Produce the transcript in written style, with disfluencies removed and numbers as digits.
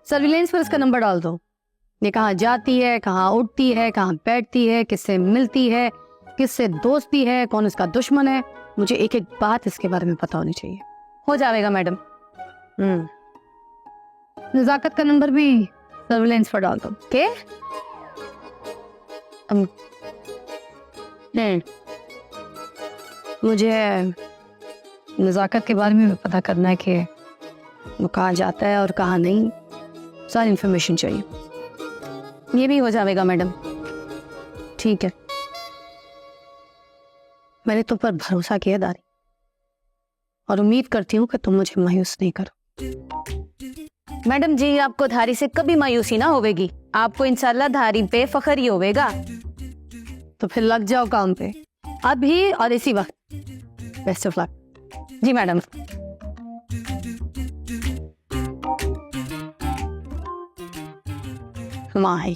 Surveillance पर इसका number डाल दो। ये कहाँ जाती है, कहाँ उठती है, कहाँ बैठती है, किससे मिलती है, किससे दोस्ती है, कौन इसका दुश्मन है, मुझे एक एक बात इसके बारे में पता होनी चाहिए। हो जाएगा मैडम। नजाकत का नंबर भी सर्विलेंस पर डाल दो। के मुझे नजाकत के बारे में पता करना है कि वो कहाँ जाता है और कहाँ नहीं, सारी इंफॉर्मेशन चाहिए। ये भी हो जाएगा मैडम। ठीक है, मैंने तुम पर भरोसा किया दारी, और उम्मीद करती हूँ कि तुम मुझे मायूस नहीं करो। मैडम जी, आपको धारी से कभी मायूसी ना होवेगी, आपको इंशाल्लाह धारी पे फख्र ही होवेगा। तो फिर लग जाओ काम पे, अभी और इसी वक्त। Best of luck. जी मैडम। माही